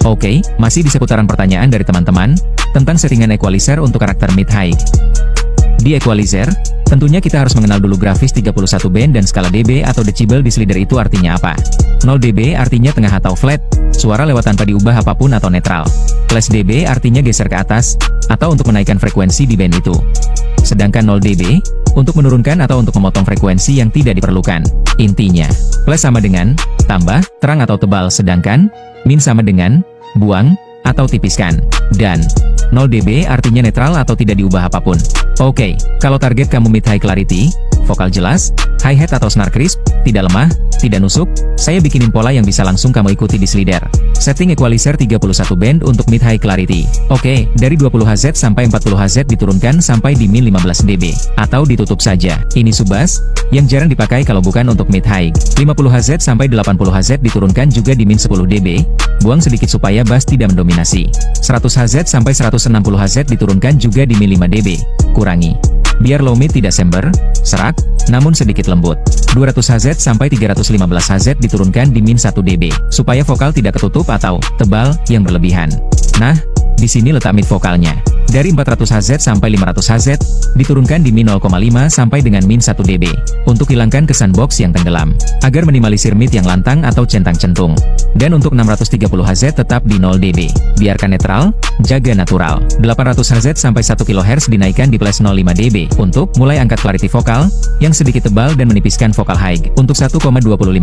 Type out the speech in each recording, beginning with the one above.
Oke, masih di seputaran pertanyaan dari teman-teman, tentang settingan equalizer untuk karakter mid-high. Di equalizer, tentunya kita harus mengenal dulu grafis 31 band dan skala dB atau decibel di slider itu artinya apa. 0 dB artinya tengah atau flat, suara lewat tanpa diubah apapun atau netral. Plus dB artinya geser ke atas, atau untuk menaikkan frekuensi di band itu. Sedangkan 0 dB, untuk menurunkan atau untuk memotong frekuensi yang tidak diperlukan. Intinya, plus sama dengan, tambah, terang atau tebal, sedangkan, min sama dengan, buang, atau tipiskan. Dan 0 dB artinya netral atau tidak diubah apapun. Oke, kalau target kamu mid-high clarity, vokal jelas, hi-hat atau snare crisp, tidak lemah, tidak nusuk, saya bikinin pola yang bisa langsung kamu ikuti di slider. Setting equalizer 31 band untuk mid-high clarity. Oke, dari 20 Hz sampai 40 Hz diturunkan sampai di min 15 dB. Atau ditutup saja. Ini subbass, yang jarang dipakai kalau bukan untuk mid-high. 50 Hz sampai 80 Hz diturunkan juga di min 10 dB. Buang sedikit supaya bass tidak mendominasi. 100 Hz sampai 160 Hz diturunkan juga di min 5 dB. Kurangi. Biar low mid tidak sember, serak, namun sedikit lembut. 200 Hz sampai 315 Hz diturunkan di min 1 dB, supaya vokal tidak ketutup atau tebal yang berlebihan. Nah, di sini letak mid vokalnya. Dari 400 Hz sampai 500 Hz, diturunkan di min 0,5 sampai dengan min 1 dB, untuk hilangkan kesan box yang tenggelam, agar minimalisir mid yang lantang atau centang-centung. Dan untuk 630 Hz tetap di 0 dB, biarkan netral, jaga natural. 800 Hz sampai 1 kHz dinaikkan di plus 0,5 dB, untuk mulai angkat clarity vokal, yang sedikit tebal dan menipiskan vokal high. Untuk 1,25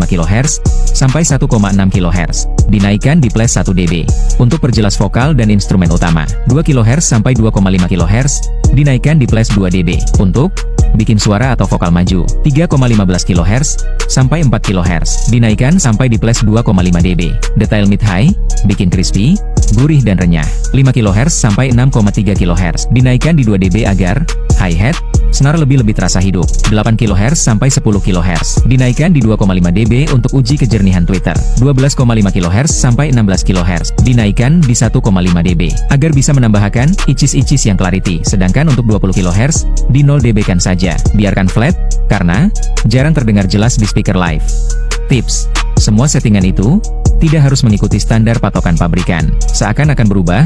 kHz, sampai 1,6 kHz, dinaikkan di plus 1 dB, untuk perjelas vokal dan instrumen utama. 2 kHz sampai 2,5 kHz, dinaikkan di plus 2 dB, untuk bikin suara atau vokal maju. 3,15 kHz, sampai 4 kHz, dinaikkan sampai di plus 2,5 dB. Detail mid-high, bikin crispy, gurih dan renyah. 5 kHz sampai 6,3 kHz, dinaikkan di 2 dB agar hi-hat, snare lebih terasa hidup. 8 kHz sampai 10 kHz, dinaikkan di 2,5 dB untuk uji kejernihan Twitter. 12,5 kHz sampai 16 kHz, dinaikkan di 1,5 dB, agar bisa menambahkan icis-icis yang clarity. Sedangkan untuk 20 kHz, di 0 dB kan saja, biarkan flat, karena jarang terdengar jelas di speaker live. Tips: semua settingan itu tidak harus mengikuti standar patokan pabrikan, seakan-akan berubah,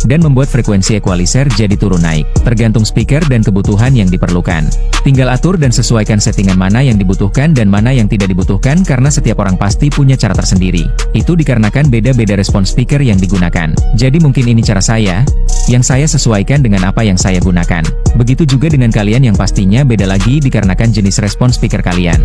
dan membuat frekuensi equalizer jadi turun naik, tergantung speaker dan kebutuhan yang diperlukan. Tinggal atur dan sesuaikan settingan mana yang dibutuhkan dan mana yang tidak dibutuhkan karena setiap orang pasti punya cara tersendiri. Itu dikarenakan beda-beda respon speaker yang digunakan. Jadi mungkin ini cara saya, yang saya sesuaikan dengan apa yang saya gunakan. Begitu juga dengan kalian yang pastinya beda lagi dikarenakan jenis respon speaker kalian.